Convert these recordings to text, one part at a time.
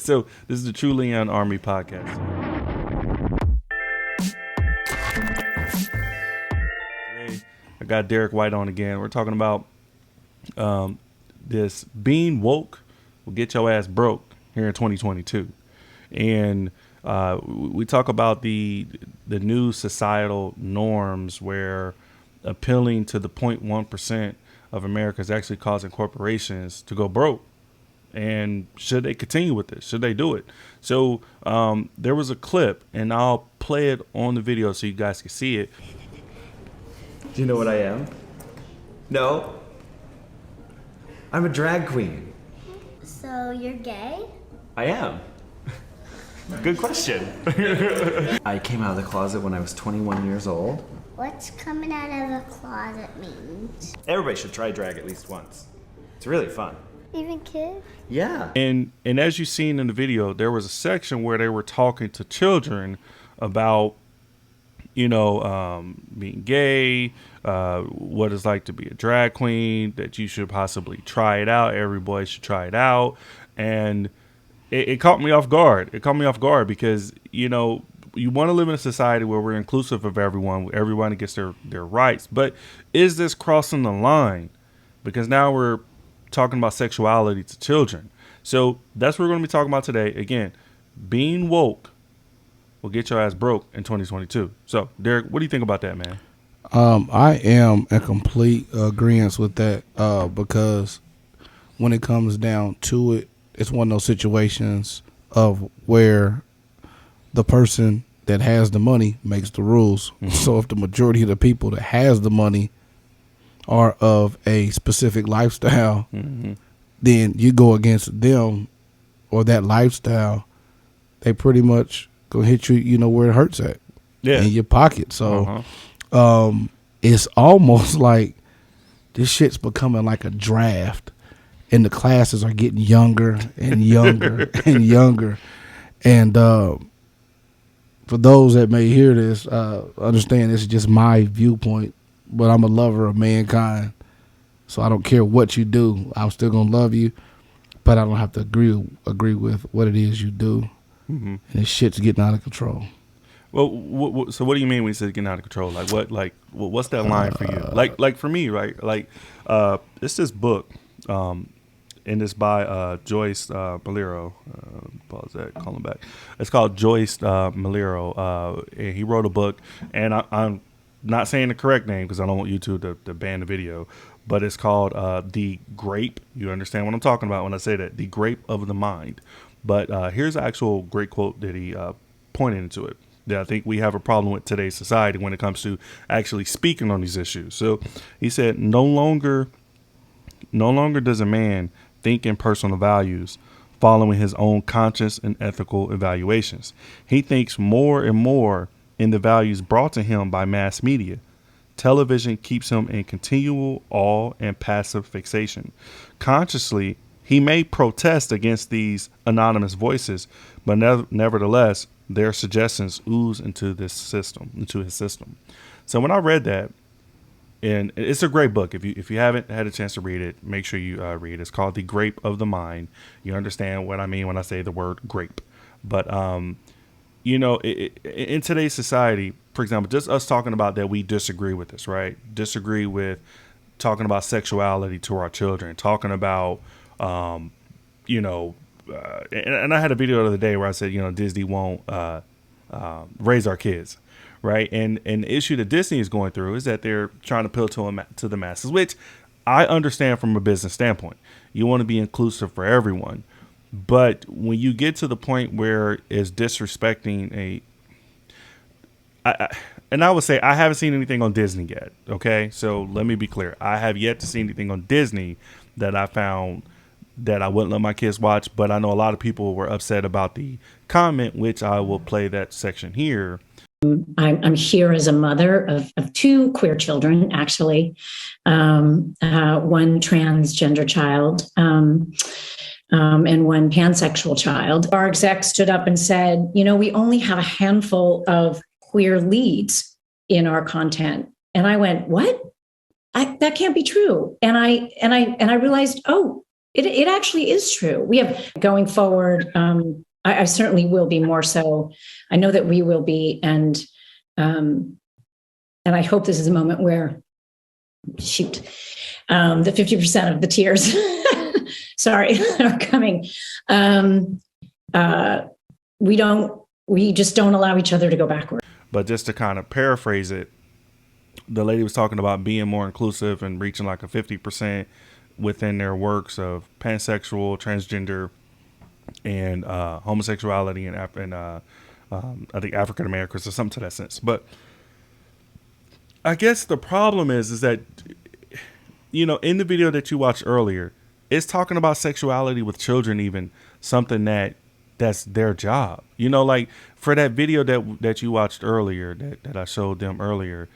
So this is the True Leon Army podcast. Today I got Derek White on again. We're talking about this being woke will get your ass broke here in 2022, and we talk about the new societal norms where appealing to the 0.1% of America is actually causing corporations to go broke. And should they continue with this? Should they do it? So there was a clip, and I'll play it on the video so you guys can see it. Do you know what I am? No. I'm a drag queen. So you're gay? I am. Good question. I came out of the closet when I was 21 years old. What's coming out of the closet means? Everybody should try drag at least once. It's really fun. Even kids? Yeah. And as you've seen in the video, there was a section where they were talking to children about, being gay, what it's like to be a drag queen, that you should possibly try it out. Every boy should try it out. And it caught me off guard. It caught me off guard because, you want to live in a society where we're inclusive of everyone. Everyone gets their rights. But is this crossing the line? Because now we're talking about sexuality to children. So that's what we're going to be talking about today. Again, being woke will get your ass broke in 2022. So, Derek, what do you think about that, man? I am in complete agreement with that because when it comes down to it, it's one of those situations of where the person that has the money makes the rules. Mm-hmm. So if the majority of the people that has the money are of a specific lifestyle, mm-hmm. then you go against them or that lifestyle, they pretty much go hit you, where it hurts at, in your pocket. So it's almost like this shit's becoming like a draft, and the classes are getting younger and younger and younger. And for those that may hear this, understand this is just my viewpoint. But I'm a lover of mankind, so I don't care what you do. I'm still gonna love you, but I don't have to agree with what it is you do. Mm-hmm. And this shit's getting out of control. Well, so what do you mean when you say getting out of control? Like what? Like what's that line for you? Like for me, right? Like it's this book, and it's by Joist Meerloo. Pause that. Call him back. It's called Joist Meerloo. And he wrote a book, and I'm not saying the correct name because I don't want YouTube to ban the video, but it's called The Grape. You understand what I'm talking about when I say that. The Grape of the Mind. But here's an actual great quote that he pointed into it that I think we have a problem with today's society when it comes to actually speaking on these issues. So he said, no longer does a man think in personal values following his own conscious and ethical evaluations. He thinks more and more in the values brought to him by mass media. Television keeps him in continual awe and passive fixation. Consciously, he may protest against these anonymous voices, but nevertheless, their suggestions ooze into his system. So when I read that, and it's a great book. If you haven't had a chance to read it, make sure you read it. It's called The Grape of the Mind. You understand what I mean when I say the word grape. But in today's society, for example, just us talking about that, we disagree with this, right? Disagree with talking about sexuality to our children, talking about, and I had a video the other day where I said, Disney won't raise our kids, right? And the issue that Disney is going through is that they're trying to appeal to the masses, which I understand from a business standpoint. You want to be inclusive for everyone. But when you get to the point where it's disrespecting I would say I haven't seen anything on Disney yet. Okay, so let me be clear. I have yet to see anything on Disney that I found that I wouldn't let my kids watch. But I know a lot of people were upset about the comment, which I will play that section here. I'm here as a mother of two queer children, actually, one transgender child. And one pansexual child. Our exec stood up and said, we only have a handful of queer leads in our content. And I went, what? That can't be true. And I realized, oh, It actually is true. We have going forward. I certainly will be more so. I know that we will be, and I hope this is a moment where, shoot, the 50% of the tears, sorry, are coming. We just don't allow each other to go backward. But just to kind of paraphrase it, the lady was talking about being more inclusive and reaching like a 50% within their works of pansexual, transgender, and homosexuality, and I think African Americans or something to that sense. But I guess the problem is that, you know, in the video that you watched earlier, it's talking about sexuality with children, even something that's their job. You know, like for that video that you watched earlier, that I showed them earlier,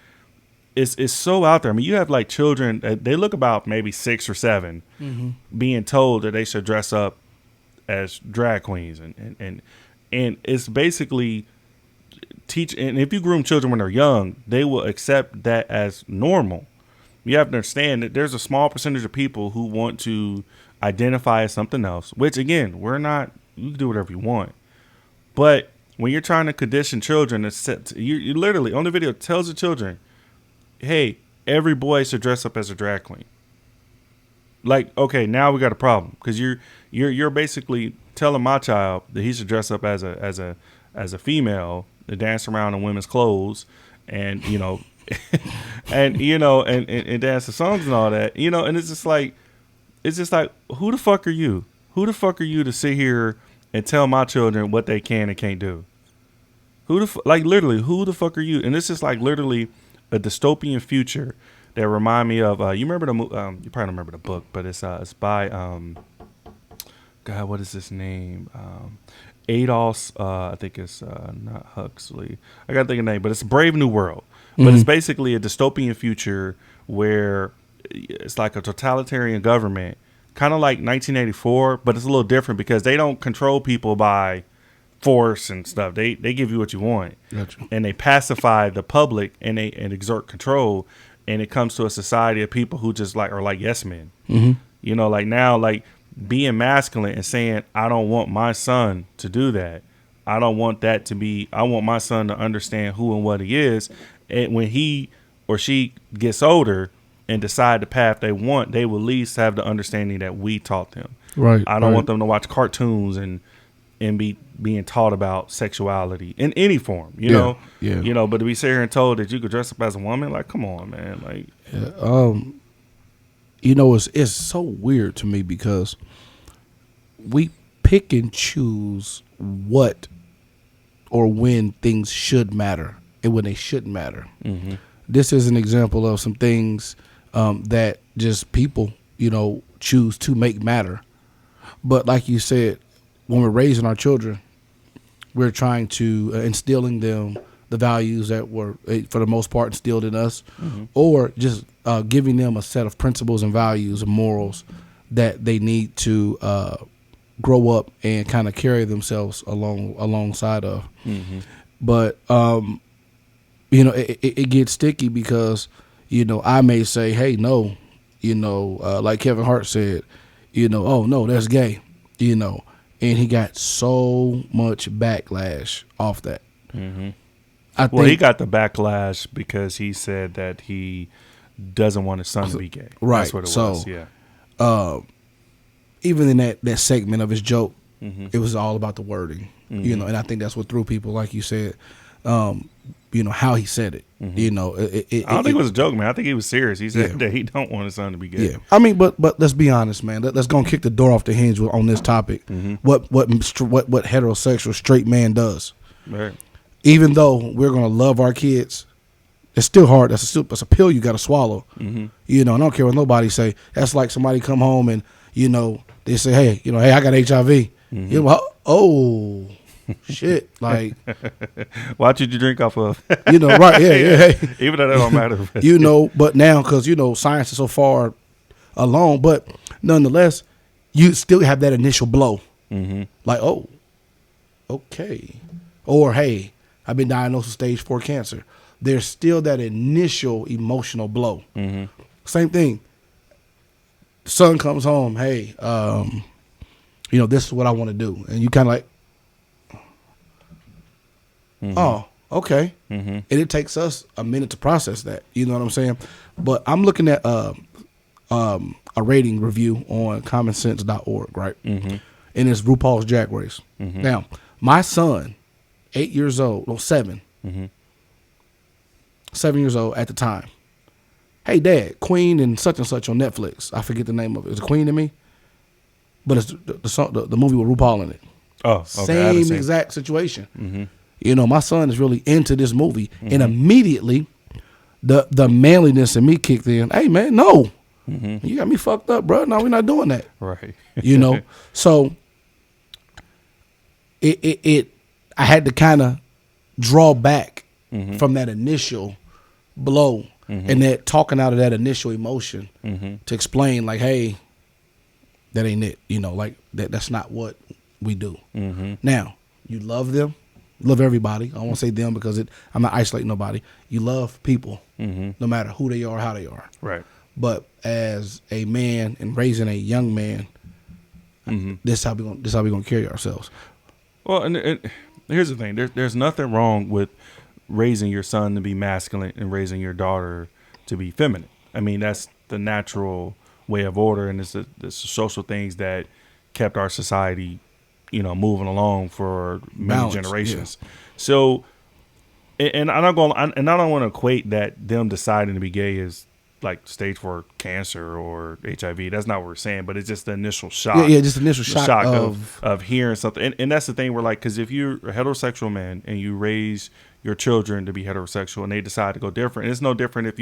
it's so out there. I mean, you have like children, they look about maybe 6 or 7, being told that they should dress up as drag queens, and it's basically teach. And if you groom children when they're young, they will accept that as normal. You have to understand that there's a small percentage of people who want to identify as something else, which again, we're not. You can do whatever you want, but when you're trying to condition children, you literally on the video tells the children, "Hey, every boy should dress up as a drag queen." Like, okay, now we got a problem because you're basically telling my child that he should dress up as a female to dance around in women's clothes, and you know, and you know, and dance the songs and all that, you know, and it's just like who the fuck are you? Who the fuck are you to sit here and tell my children what they can and can't do? Literally, who the fuck are you? And this is like literally a dystopian future that remind me of. You remember you probably don't remember the book, but it's by God, what is his name? Adolf. I think it's not Huxley. I gotta think of the name, but it's Brave New World. But it's basically a dystopian future where it's like a totalitarian government. Kind of like 1984, but it's a little different because they don't control people by force and stuff. They give you what you want. Gotcha. And they pacify the public and they exert control. And it comes to a society of people who just like are like yes men. You know, like now, like being masculine and saying, I don't want my son to do that. I don't want that to be. I want my son to understand who and what he is. And when he or she gets older and decide the path they want, they will at least have the understanding that we taught them. Right. I don't want them to watch cartoons and be being taught about sexuality in any form, you know? Yeah. You know, but to be sitting here and told that you could dress up as a woman, like, come on, man. Like, you know, it's so weird to me because we pick and choose what or when things should matter and when they shouldn't matter. This is an example of some things that just people, you know, choose to make matter. But like you said, when we're raising our children, we're trying to instilling them the values that were, for the most part, instilled in us, or just giving them a set of principles and values and morals that they need to grow up and kind of carry themselves alongside of. But you know, it gets sticky because, you know, I may say, hey, no, you know, like Kevin Hart said, you know, oh, no, that's gay, you know, and he got so much backlash off that. I think he got the backlash because he said that he doesn't want his son to be gay. Right. That's what it was. Yeah. Even in that segment of his joke, it was all about the wording, you know, and I think that's what threw people, like you said, you know, how he said it. You know, I don't think it was a joke, man. I think he was serious. He said that he don't want his son to be gay. Yeah, I mean, but let's be honest, man. Let's go and kick the door off the hinge on this topic. What heterosexual straight man does. Right. Even though we're gonna love our kids, it's still hard. That's a pill you got to swallow. You know, I don't care what nobody say. That's like somebody come home and, you know, they say, hey, you know, hey, I got HIV. You know, oh. Shit, like, why should you drink off of? You know, right? Yeah. Even though that don't matter. You know, but now because you know science is so far along, but nonetheless, you still have that initial blow. Like, oh, okay, or hey, I've been diagnosed with stage 4 cancer. There's still that initial emotional blow. Same thing. the son comes home, hey, this is what I want to do, and you kind of like, oh, okay, and it takes us a minute to process that. You know what I'm saying? But I'm looking at a rating review on commonsense.org, right? And it's RuPaul's Drag Race. Now, my son, 8 years old, well, 7 years old at the time. Hey, Dad, Queen and such on Netflix. I forget the name of it. Is it Queen to me? But it's the movie with RuPaul in it. Oh, okay. Same exact situation. My son is really into this movie, and immediately the manliness in me kicked in. Hey, man, no. You got me fucked up, bro. No, we're not doing that. Right. So I had to kind of draw back from that initial blow and that talking out of that initial emotion to explain, like, hey, that ain't it. Like that's not what we do. Now, you love them. Love everybody. I won't say them because I'm not isolating nobody. You love people, no matter who they are, how they are. Right. But as a man and raising a young man, this is how we gonna carry ourselves. Well, and here's the thing: there's nothing wrong with raising your son to be masculine and raising your daughter to be feminine. I mean, that's the natural way of order, and it's the social things that kept our society, moving along for many generations. Yeah. So, and I don't want to equate that them deciding to be gay is like stage 4 cancer or HIV. That's not what we're saying, but it's just the initial shock. Yeah, just the initial shock of hearing something. And that's the thing, where like, because if you're a heterosexual man and you raise your children to be heterosexual and they decide to go different, and it's no different if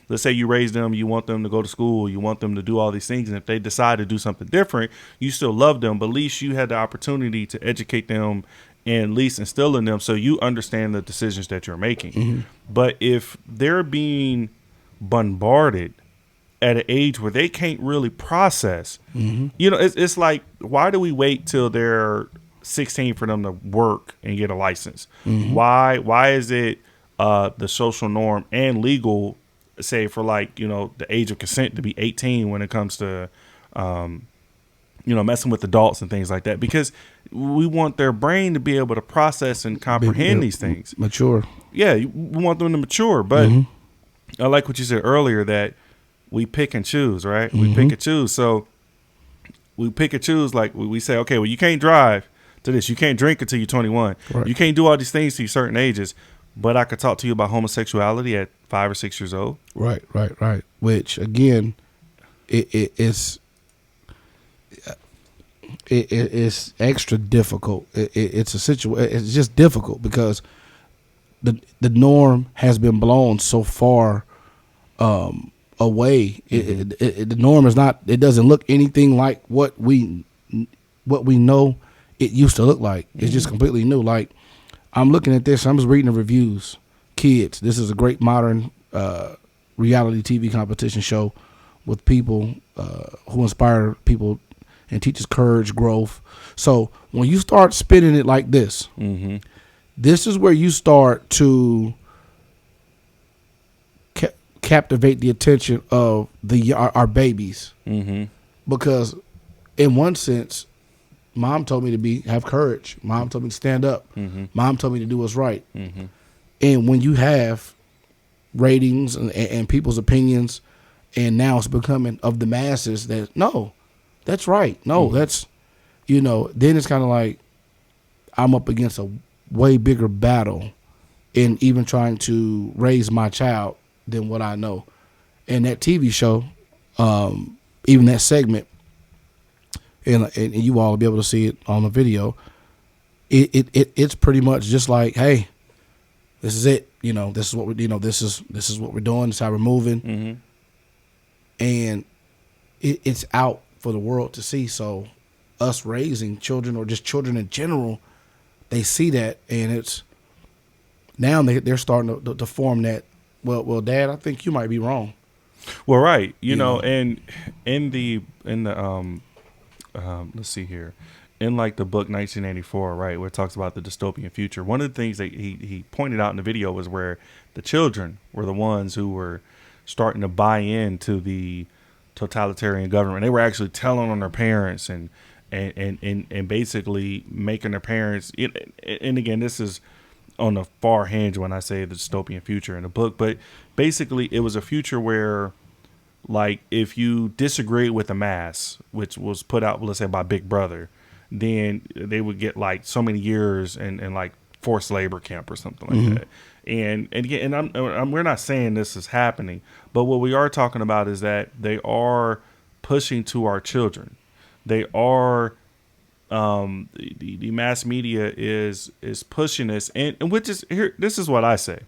let's say you raise them, you want them to go to school, you want them to do all these things, and if they decide to do something different, you still love them, but at least you had the opportunity to educate them and at least instill in them so you understand the decisions that you're making. But if they're being bombarded at an age where they can't really process, it's like, why do we wait till they're 16 for them to work and get a license? Why is it the social norm and legal, say, for like, the age of consent to be 18 when it comes to messing with adults and things like that? Because we want their brain to be able to process and comprehend these things. Mature. Yeah, we want them to mature. But I like what you said earlier, that we pick and choose, right? We pick and choose. So we pick and choose, like we say, okay, well, you can't drive to this. You can't drink until you're 21. Right. You can't do all these things to certain ages. But I could talk to you about homosexuality at 5 or 6 years old. Right. Which, again, it's extra difficult. It's a situation. It's just difficult because the norm has been blown so far away. The norm is not. It doesn't look anything like what we know it used to look like. It's just completely new. Like, I'm looking at this. I'm just reading the reviews. Kids, this is a great modern reality TV competition show with people who inspire people and teaches courage, growth. So when you start spinning it like this, this is where you start to captivate the attention of our babies. Because in one sense, Mom told me to have courage. Mom told me to stand up. Mom told me to do what's right. And when you have ratings and people's opinions, and now it's becoming of the masses that, no, that's right. No, that's, then it's kind of like I'm up against a way bigger battle in even trying to raise my child than what I know. And that TV show, even that segment, and you all will be able to see it on the video, it's pretty much just like, hey, this is it. This is what we, this is what we're doing. This is how we're moving. And it's out for the world to see. So us raising children, or just children in general, they see that, and it's now they're starting to form that. Well, Dad, I think you might be wrong. Well, right, and in the let's see here, in like the book 1984, right, where it talks about the dystopian future, one of the things that he pointed out in the video was where the children were the ones who were starting to buy into the totalitarian government. They were actually telling on their parents and basically making their parents. And again, this is on the far hinge when I say the dystopian future in the book, but basically it was a future where, like, if you disagree with the mass, which was put out, let's say, by Big Brother, then they would get like so many years and like forced labor camp or something like that. And again, and we're not saying this is happening, but what we are talking about is that they are pushing to our children. They are the mass media is pushing this, and which is here. This is what I say: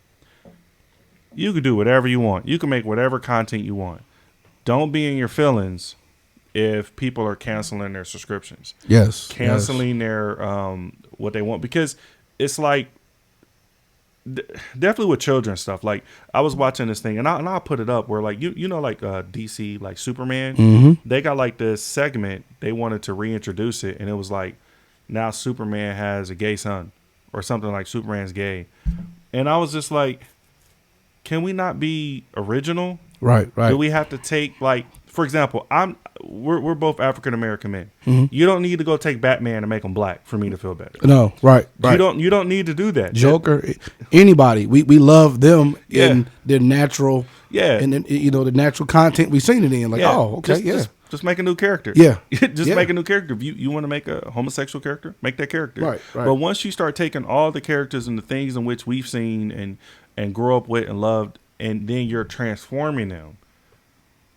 you can do whatever you want. You can make whatever content you want. Don't be in your feelings if people are canceling their subscriptions. Yes, canceling their what they want, because it's like definitely with children stuff. Like I was watching this thing, and I'll put it up where like you know like DC like Superman, they got like this segment they wanted to reintroduce it, and it was like now Superman has a gay son or something, like Superman's gay, and I was just like, can we not be original? Right. Do we have to take, like, for example, we're both African American men. You don't need to go take Batman and make him black for me to feel better. No, right. You don't need to do that. Joker, anybody. We love them in their natural, and then, you know, the natural content we've seen it in. Like, just make a new character. Yeah. Make a new character. If you want to make a homosexual character, make that character. Right. But once you start taking all the characters and the things in which we've seen and grew up with and loved, and then you're transforming them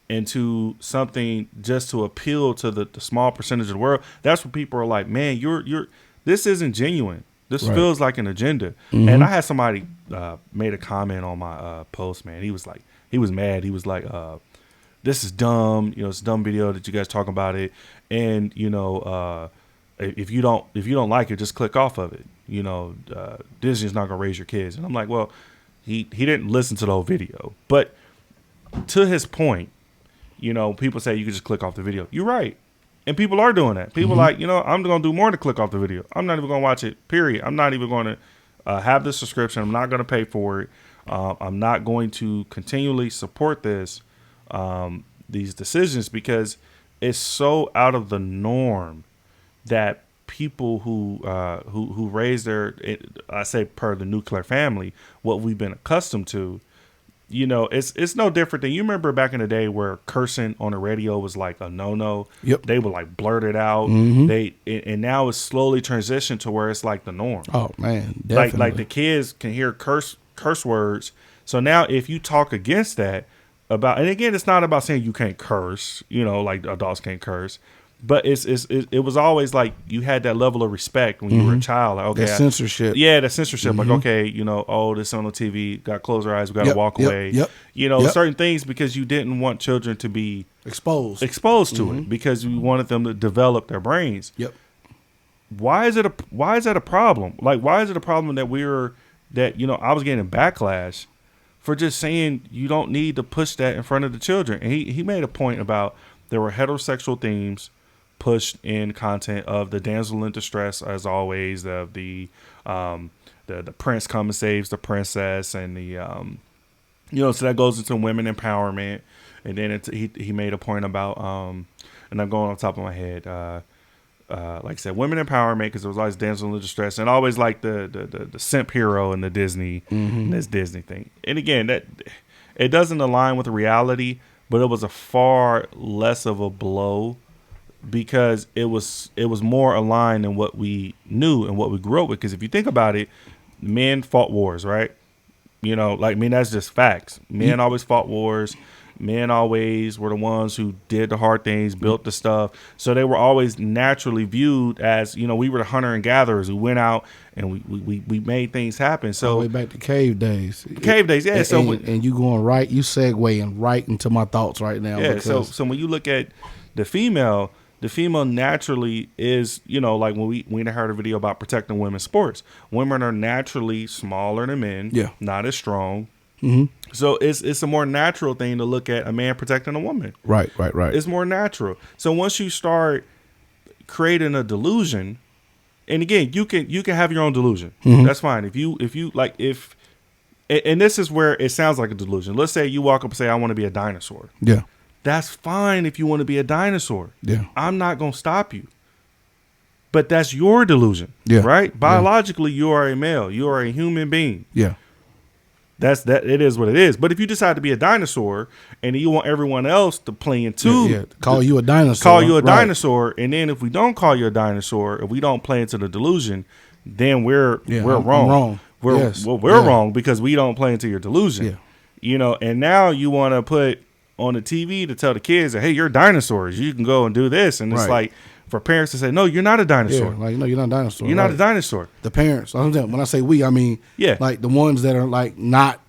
into something just to appeal to the small percentage of the world, that's when people are like, man, you're this isn't genuine. This feels like an agenda. And I had somebody made a comment on my post, man. He was mad. He was like, this is dumb. You know, it's a dumb video that you guys talk about it. And, you know, if you don't like it, just click off of it. You know, Disney's not gonna raise your kids. And I'm like, well, he didn't listen to the whole video. But to his point, you know, people say you can just click off the video. You're right. And people are doing that. People like, you know, I'm going to do more than click off the video. I'm not even going to watch it, period. I'm not even going to have the subscription. I'm not going to pay for it. I'm not going to continually support these decisions, because it's so out of the norm that people who raise their, I say per the nuclear family, what we've been accustomed to, you know, it's no different than, you remember back in the day where cursing on the radio was like a no. Yep. They would like blurt it out. And now it's slowly transitioned to where it's like the norm. Oh man, definitely. Like the kids can hear curse words. So now if you talk against that and again, it's not about saying you can't curse, you know, like adults can't curse. But it was always like you had that level of respect when you were a child. Like, okay, that censorship. Yeah, that censorship. Like, okay, you know, oh, this on the TV. Got to close our eyes. We got to walk away. Yep. You know, certain things, because you didn't want children to be exposed to it, because you wanted them to develop their brains. Yep. Why is that a problem? Like, why is it a problem that you know, I was getting backlash for just saying you don't need to push that in front of the children. And he made a point about there were heterosexual themes pushed in content of the damsel in distress, as always, of the prince comes and saves the princess, and the you know, so that goes into women empowerment. And then he made a point about and I'm going on top of my head, like I said, women empowerment, because there was always damsel in distress, and always like the simp hero in the Disney this Disney thing. And again, that it doesn't align with reality, but it was a far less of a blow, because it was more aligned than what we knew and what we grew up with. Because if you think about it, men fought wars, right? You know, like, I mean, that's just facts. Men always fought wars. Men always were the ones who did the hard things, built the stuff. So they were always naturally viewed as, you know, we were the hunter and gatherers who went out and we made things happen. So all the way back to cave days. Cave days, yeah. And you going right, you segueing right into my thoughts right now. Yeah. So when you look at the female naturally is, you know, like when we heard a video about protecting women's sports. Women are naturally smaller than men, not as strong. So it's a more natural thing to look at a man protecting a woman. Right. It's more natural. So once you start creating a delusion, and again, you can have your own delusion. That's fine. If you and this is where it sounds like a delusion. Let's say you walk up and say, I want to be a dinosaur. Yeah. That's fine if you want to be a dinosaur. Yeah. I'm not going to stop you. But that's your delusion, Yeah. right? Yeah. Biologically, you are a male. You are a human being. Yeah. That's that. It is what it is. But if you decide to be a dinosaur and you want everyone else to play into Call you a dinosaur. Call you a dinosaur, and then if we don't call you a dinosaur, if we don't play into the delusion, then we're wrong. I'm wrong. We're wrong because we don't play into your delusion. Yeah. You know, and now you want to put on the TV to tell the kids that, hey, you're dinosaurs. You can go and do this, and it's like for parents to say, no, you're not a dinosaur. Yeah, like no, you're not a dinosaur. You're not a dinosaur. The parents. When I say we, I mean like the ones that are like not.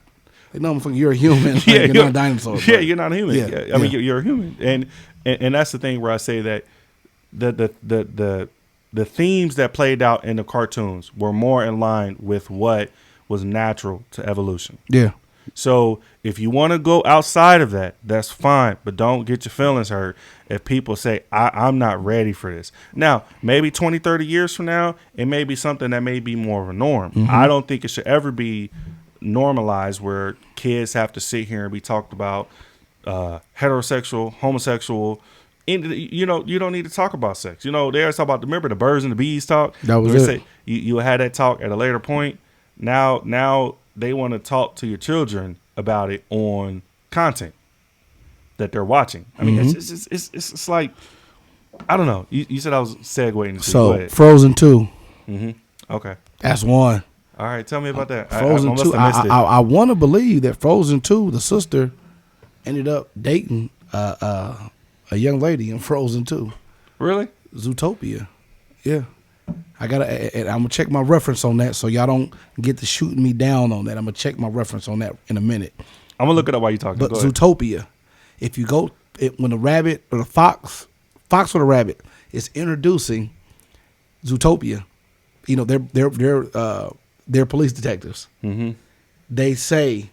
No, you're a human. Like, you're not a dinosaur. Yeah, you're not a human. Yeah, I mean, you're a human, and that's the thing where I say that the themes that played out in the cartoons were more in line with what was natural to evolution. Yeah. So if you want to go outside of that, that's fine, but don't get your feelings hurt if people say, I'm not ready for this. Now, maybe 20, 30 years from now, it may be something that may be more of a norm. Mm-hmm. I don't think it should ever be normalized where kids have to sit here and be talked about heterosexual, homosexual. You know, you don't need to talk about sex. You know, they always talk about, remember the birds and the bees talk? That was it. You had that talk at a later point. Now they want to talk to your children about it on content that they're watching. I mean, it's like, I don't know. You said I was segueing. So Frozen 2. Mm-hmm. Okay. That's one. All right. Tell me about that. Frozen 2. I want to believe that Frozen 2, the sister ended up dating a young lady in Frozen 2. Really? Zootopia. Yeah. I'm gonna check my reference on that so y'all don't get to shooting me down on that. I'm gonna check my reference on that in a minute. I'm gonna look it up while you're talking. But Zootopia, if you go when a rabbit or the fox or the rabbit is introducing Zootopia, you know they're police detectives. Mm-hmm. They say,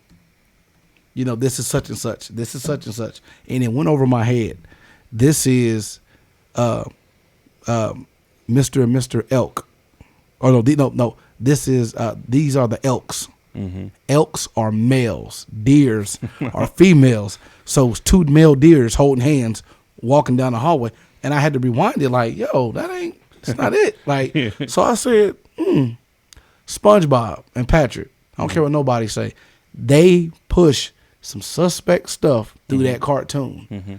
you know, this is such and such. This is such and such, and it went over my head. This is Mr. and Mr. Elk. Oh no. This is these are the elks. Mm-hmm. Elks are males. Deers are females. So it's two male deers holding hands walking down the hallway, and I had to rewind it. Like, yo, that's not it. Like, so I said, SpongeBob and Patrick. I don't care what nobody say. They push some suspect stuff through that cartoon. Mm-hmm.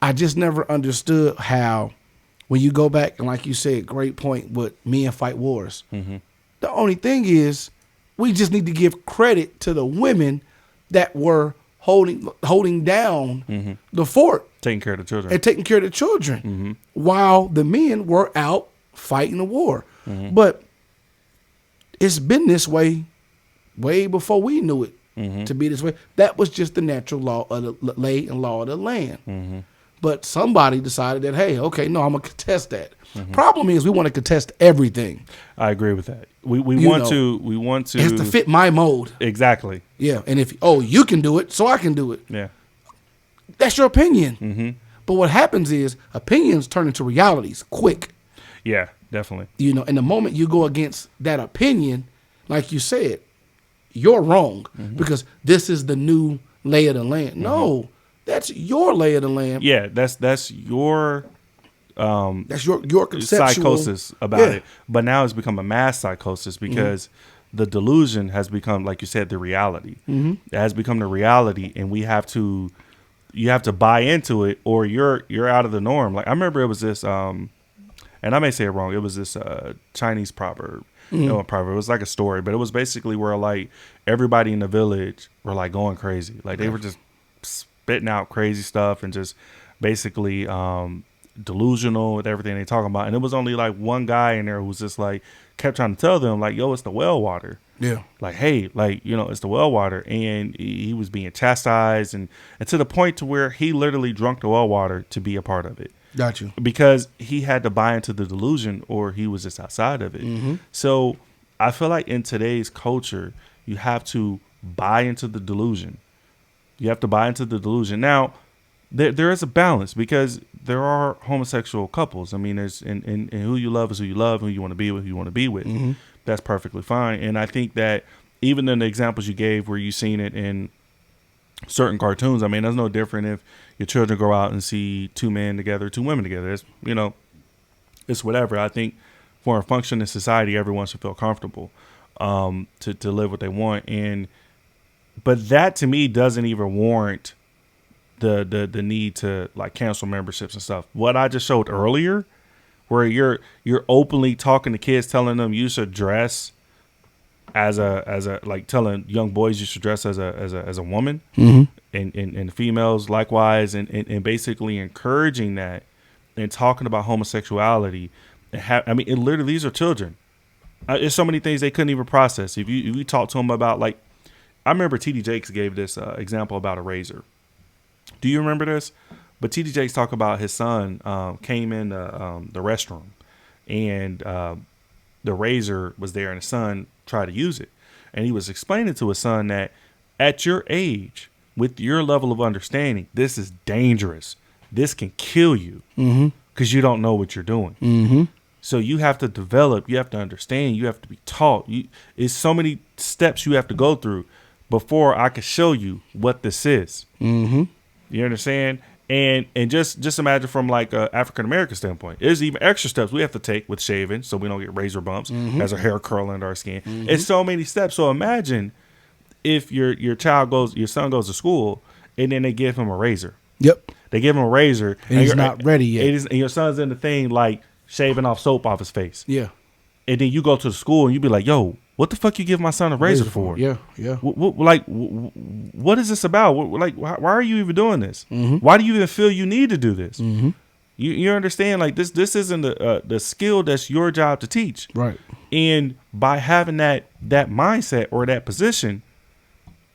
I just never understood how. When you go back, and like you said, great point with men fight wars. Mm-hmm. The only thing is, we just need to give credit to the women that were holding down the fort. Taking care of the children. And taking care of the children while the men were out fighting the war. Mm-hmm. But it's been this way before we knew it to be this way. That was just the natural law of the lay and law of the land. Mm-hmm. But somebody decided that, hey, okay, no, I'm going to contest that. Mm-hmm. Problem is we want to contest everything. I agree with that. We want to. It has to fit my mode. Exactly. Yeah. And if, you can do it, so I can do it. Yeah. That's your opinion. Mm-hmm. But what happens is opinions turn into realities quick. Yeah, definitely. You know, and the moment you go against that opinion, like you said, you're wrong because this is the new lay of the land. Mm-hmm. No. That's your lay of the land. Yeah, that's your your conceptual psychosis about it. But now it's become a mass psychosis because the delusion has become, like you said, the reality. Mm-hmm. It has become the reality, and you have to buy into it, or you're out of the norm. Like I remember it was this, and I may say it wrong. It was this Chinese proverb. No, proverb. It was like a story, but it was basically where like everybody in the village were like going crazy. Like they were just spitting out crazy stuff and just basically delusional with everything they talking about. And it was only like one guy in there who was just like kept trying to tell them like, yo, it's the well water. Yeah. Like, hey, like, you know, it's the well water. And he was being chastised and to the point to where he literally drank the well water to be a part of it. Got you. Because he had to buy into the delusion or he was just outside of it. Mm-hmm. So I feel like in today's culture, you have to buy into the delusion. You have to buy into the delusion. Now, there is a balance because there are homosexual couples. I mean, there's and who you love is who you love, who you want to be with, who you want to be with. Mm-hmm. That's perfectly fine. And I think that even in the examples you gave where you seen it in certain cartoons. I mean, that's no different if your children go out and see two men together, two women together. It's, it's whatever. I think for a functioning society, everyone should feel comfortable to live what they want. But that to me doesn't even warrant the need to like cancel memberships and stuff. What I just showed earlier, where you're openly talking to kids, telling them you should dress as a like telling young boys you should dress as a woman, and females likewise, and basically encouraging that and talking about homosexuality. It literally, these are children. There's so many things they couldn't even process. If you talk to them about, like, I remember TD Jakes gave this example about a razor. Do you remember this? But TD Jakes talked about his son came in the restroom, and the razor was there, and his son tried to use it. And he was explaining to his son that at your age, with your level of understanding, this is dangerous. This can kill you because you don't know what you're doing. So you have to develop, you have to understand, you have to be taught. It's so many steps you have to go through before I can show you what this is. You understand? And just imagine from like a African American standpoint, there's even extra steps we have to take with shaving so we don't get razor bumps as our hair curl under our skin. It's so many steps. So imagine if your son goes to school and then they give him a razor. Yep. They give him a razor and he's not ready yet. And your son's in the thing like shaving off soap off his face. Yeah. And then you go to the school and you be like, yo, what the fuck you give my son a razor for? Yeah. What is this about? Why are you even doing this? Why do you even feel you need to do this? You understand? Like this isn't the skill that's your job to teach. Right. And by having that mindset or that position,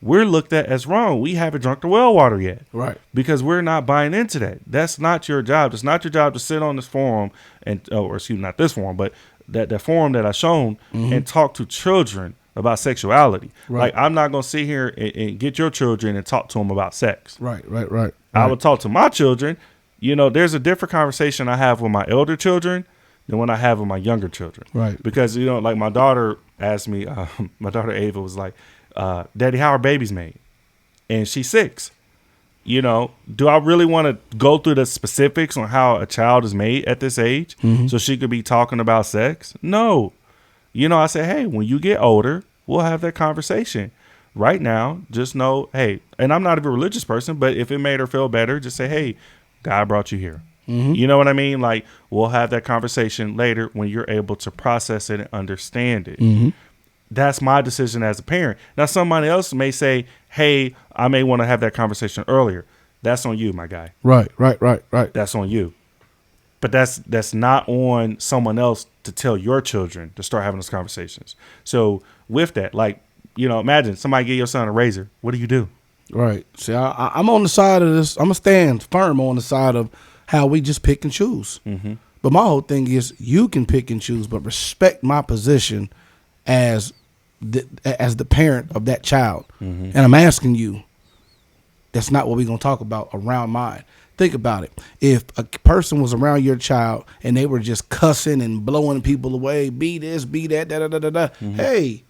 we're looked at as wrong. We haven't drunk the well water yet. Right. Because we're not buying into that. That's not your job. It's not your job to sit on this forum not this forum, but that forum that I shown and talk to children about sexuality. Right. Like, I'm not going to sit here and get your children and talk to them about sex. Right. I would talk to my children. There's a different conversation I have with my elder children than when I have with my younger children. Right. Because, like my daughter asked me, my daughter Ava was like, Daddy, how are babies made? And she's 6. Do I really want to go through the specifics on how a child is made at this age so she could be talking about sex? No. I say, hey, when you get older, we'll have that conversation. Right now, just know, hey, and I'm not a religious person, but if it made her feel better, just say, hey, God brought you here. You know what I mean? Like, we'll have that conversation later when you're able to process it and understand it. That's my decision as a parent. Now, somebody else may say, hey, I may want to have that conversation earlier. That's on you, my guy. Right. That's on you. But that's not on someone else to tell your children to start having those conversations. So with that, like, imagine somebody give your son a razor. What do you do? Right. See, I'm on the side of this. I'm going to stand firm on the side of how we just pick and choose. But my whole thing is you can pick and choose, but respect my position as the parent of that child. And I'm asking you, that's not what we're going to talk about around mine. Think about it. If a person was around your child and they were just cussing and blowing people away, be this, be that, hey,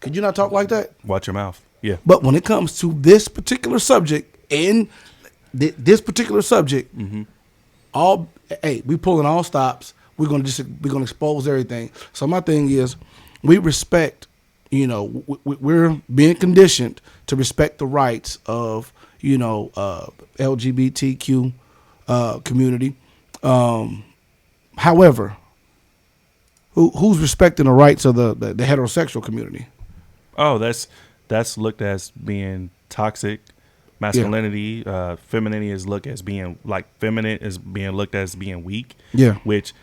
could you not talk like that? Watch your mouth. Yeah. But when it comes to this particular subject we pulling all stops. We're gonna expose everything. So my thing is, we respect. We're being conditioned to respect the rights of LGBTQ community. However, who's respecting the rights of the heterosexual community? Oh, that's looked as being toxic. Masculinity, femininity is looked as being like feminine, is being looked as being weak. Yeah, which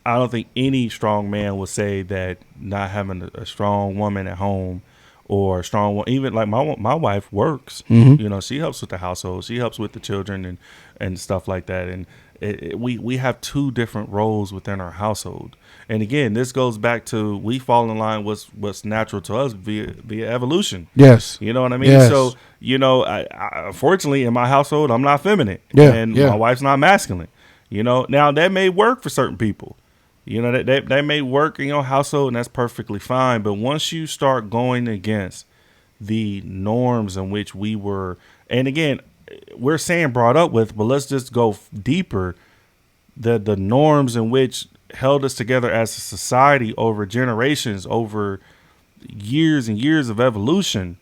I don't think any strong man will say that not having a strong woman at home or a strong, even like my wife works. She helps with the household, she helps with the children and stuff like that. And we have two different roles within our household. And again, this goes back to we fall in line what's natural to us via evolution. Yes. You know what I mean? Yes. So, I unfortunately in my household, I'm not feminine. My wife's not masculine. Now that may work for certain people. That may work in your household and that's perfectly fine. But once you start going against the norms in which we were And again, we're saying brought up with, but let's just go deeper. The norms in which held us together as a society over generations, over years and years of evolution.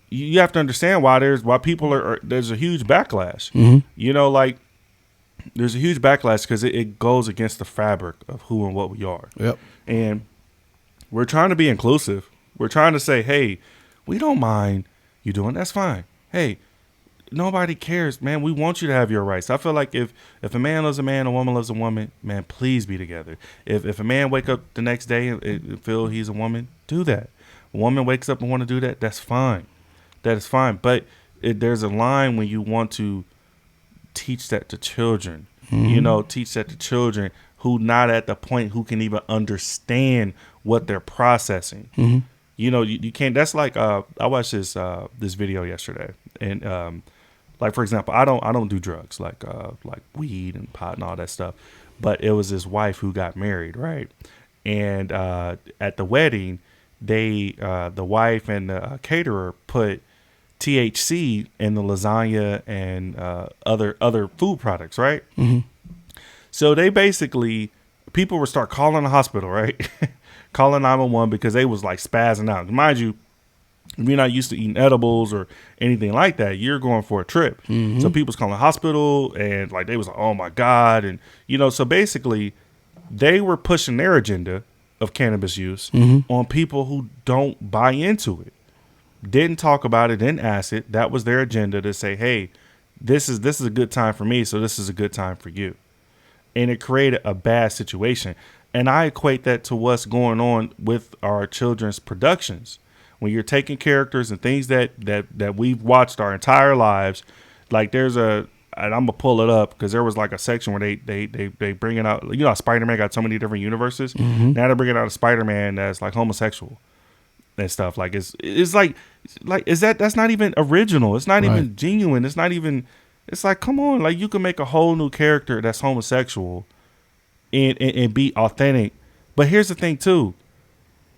You have to understand why people there's a huge backlash. You know, like there's a huge backlash because it goes against the fabric of who and what we are. Yep. And we're trying to be inclusive. We're trying to say, hey, we don't mind you doing that's fine. Hey, nobody cares, man. We want you to have your rights. I feel like if a man loves a man, a woman loves a woman, man, please be together. If a man wake up the next day and feel he's a woman, do that. A woman wakes up and want to do that, that's fine. That is fine. But there's a line when you want to teach that to children. You know, teach that to children who not at the point who can even understand what they're processing. You know, you can't. That's like I watched this video yesterday, and like for example, I don't do drugs like weed and pot and all that stuff, but it was his wife who got married, right? And at the wedding, the wife and the caterer put THC in the lasagna and other food products, right? So they basically, people would start calling the hospital, right? Calling 911 because they was like spazzing out. Mind you, if you're not used to eating edibles or anything like that, you're going for a trip. So people's calling the hospital and like they was like, oh my God. And, you know, so basically they were pushing their agenda of cannabis use on people who don't buy into it. Didn't talk about it, didn't ask it. That was their agenda to say, hey, this is a good time for me, so this is a good time for you. And it created a bad situation. And I equate that to what's going on with our children's productions. When you're taking characters and things that we've watched our entire lives, like there's and I'm gonna pull it up because there was like a section where they bring it out. You know, Spider-Man got so many different universes. Now they're bringing out a Spider-Man that's like homosexual and stuff. Like it's like that's not even original. It's not even genuine. It's not even. It's like, come on, like you can make a whole new character that's homosexual and be authentic. But here's the thing too,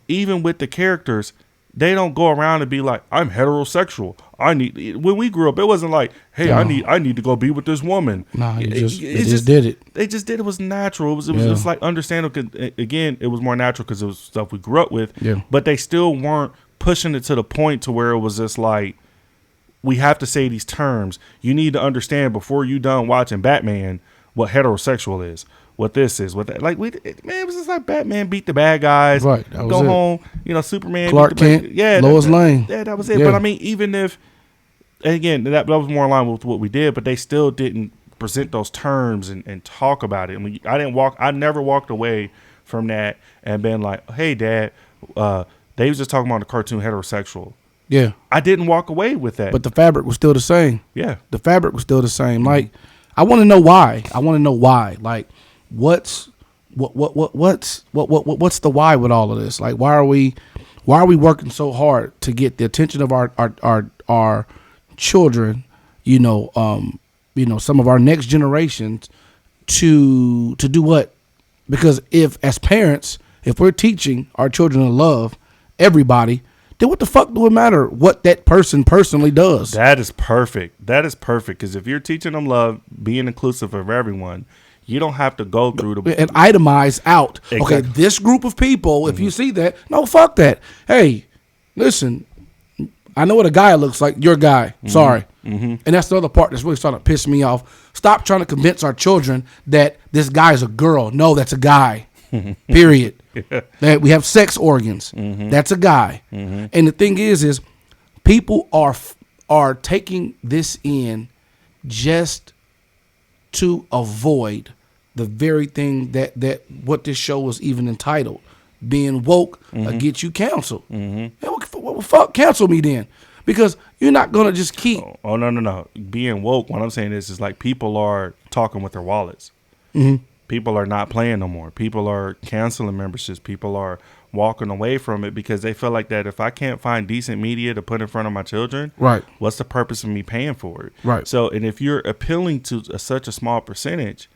even with the characters, they don't go around and be like, I'm heterosexual. When we grew up, it wasn't like, hey, no. I need to go be with this woman. No, they just did it. They just did it. It was natural. It was like understandable. Again, it was more natural because it was stuff we grew up with. Yeah. But they still weren't pushing it to the point to where it was just like, we have to say these terms. You need to understand before you done watching Batman what heterosexual is, what this is, what that. Like it was just like Batman beat the bad guys, right? Go home, you know. Superman, Clark Kent, Lois Lane. Yeah, that was it. Yeah. But I mean, even if, again, that was more in line with what we did, but they still didn't present those terms and talk about it. I mean, I never walked away from that and been like, hey, Dad, they was just talking about the cartoon heterosexual. Yeah. I didn't walk away with that. But the fabric was still the same. Yeah. The fabric was still the same. Like, I want to know why. Like, what's the why with all of this? Like, why are we working so hard to get the attention of our children, you know, some of our next generations to do what? Because if as parents, if we're teaching our children to love everybody, then what the fuck do it matter what that person personally does? That is perfect. Because if you're teaching them love, being inclusive of everyone, you don't have to go through and itemize out. Exactly. Okay, this group of people, if you see that, no, fuck that. Hey, listen, I know what a guy looks like. You're a guy. Sorry. And that's the other part that's really starting to piss me off. Stop trying to convince our children that this guy is a girl. No, that's a guy. Period. That we have sex organs. That's a guy. And the thing is people are taking this in just to avoid the very thing that what this show was even entitled. Being woke get you canceled. Well, fuck, cancel me then. Because you're not going to just keep. Oh, no. Being woke, what I'm saying is like people are talking with their wallets. People are not playing no more. People are canceling memberships. People are walking away from it because they feel like that if I can't find decent media to put in front of my children, right, what's the purpose of me paying for it? Right. So, and if you're appealing to such a small percentage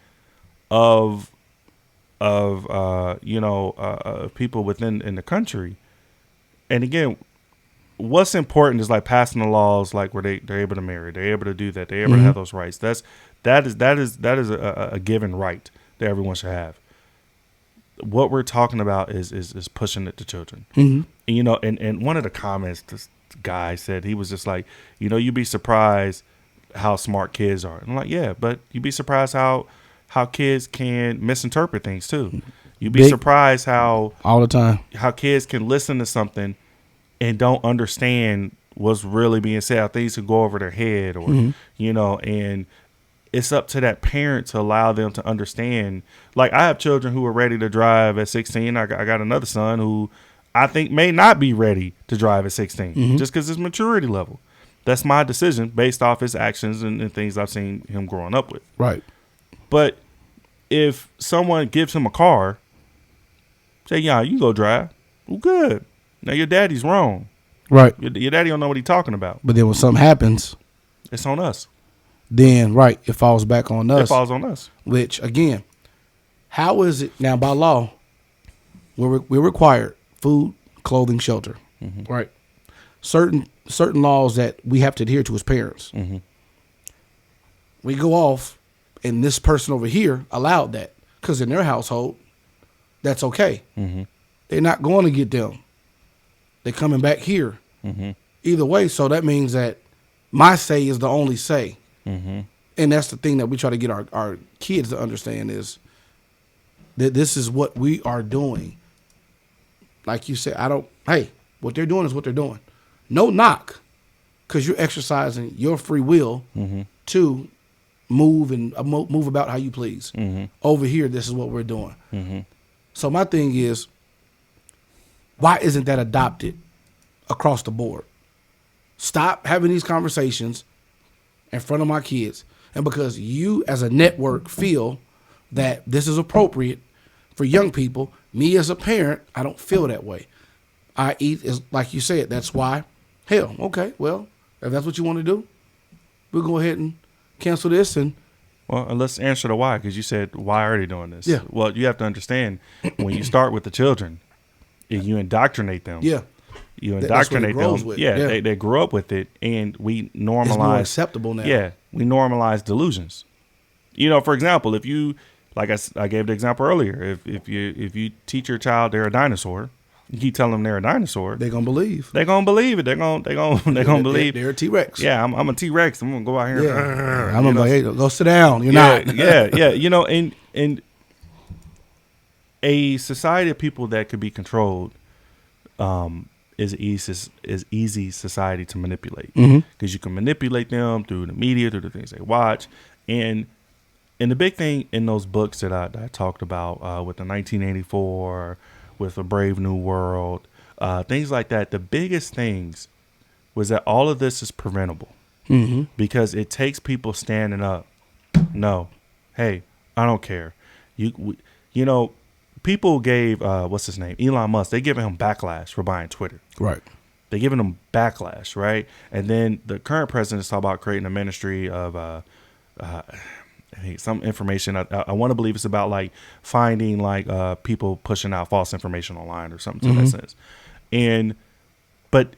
of people within in the country, and again, what's important is like passing the laws, like where they're able to marry, they're able to do that, they're able to have those rights. That is a given right that everyone should have. What we're talking about is pushing it to children. And, you know, and one of the comments this guy said, he was just like, you know, you'd be surprised how smart kids are. And I'm like, yeah, but you'd be surprised how kids can misinterpret things too. You'd be surprised how all the time how kids can listen to something and don't understand what's really being said. How things can go over their head, or you know, and it's up to that parent to allow them to understand. Like, I have children who are ready to drive at 16. I got another son who I think may not be ready to drive at 16 just because his maturity level. That's my decision based off his actions and things I've seen him growing up with. right. But if someone gives him a car, say, yeah, you go drive. Well, good. Now your daddy's wrong. Right. Your daddy don't know what he's talking about. But then when something happens, It's on us. then right, it falls back on us. It falls on us. Which again, how is it now by law? We're required food, clothing, shelter. Right. Certain laws that we have to adhere to as parents. We go off, and this person over here allowed that because in their household, that's okay. They're not going to get them. They're coming back here. Either way, so that means that my say is the only say. And that's the thing that we try to get our kids to understand is that this is what we are doing. Like you said, hey, what they're doing is what they're doing. No knock, because you're exercising your free will to move and move about how you please. Over here, this is what we're doing. So my thing is, why isn't that adopted across the board? Stop having these conversations in front of my kids. And because you as a network feel that this is appropriate for young people, me as a parent, I don't feel that way. I eat, is like you said, that's why, hell, okay, well, if that's what you want to do, we'll go ahead and cancel this. And let's answer the why, because you said, why are they doing this? Yeah. Well, you have to understand, when you start with the children, you indoctrinate them. yeah, You That's indoctrinate what it grows them. with. Yeah, Yeah. They grew up with it, and we normalize. it's more acceptable now. Yeah, we normalize delusions. You know, for example, if you, like I gave the example earlier, if you teach your child they're a dinosaur, you keep telling them they're a dinosaur, They're going to believe. they're gonna believe it. They're gonna believe. They're a T-Rex. Yeah, I'm a T-Rex. I'm gonna go out here. Yeah. I'm like, hey, go sit down. You're not. yeah. You know, and a society of people that could be controlled is easy society to manipulate, because you can manipulate them through the media, through the things they watch, and the big thing in those books that I talked about with the 1984, with A Brave New World, things like that. The biggest things was that all of this is preventable because it takes people standing up. No, hey, I don't care. You know. People gave what's his name, Elon Musk. They giving him backlash for buying Twitter. Right. They giving him backlash, right? And then the current president is talking about creating a ministry of some information. I want to believe it's about like finding like people pushing out false information online or something to that sense. But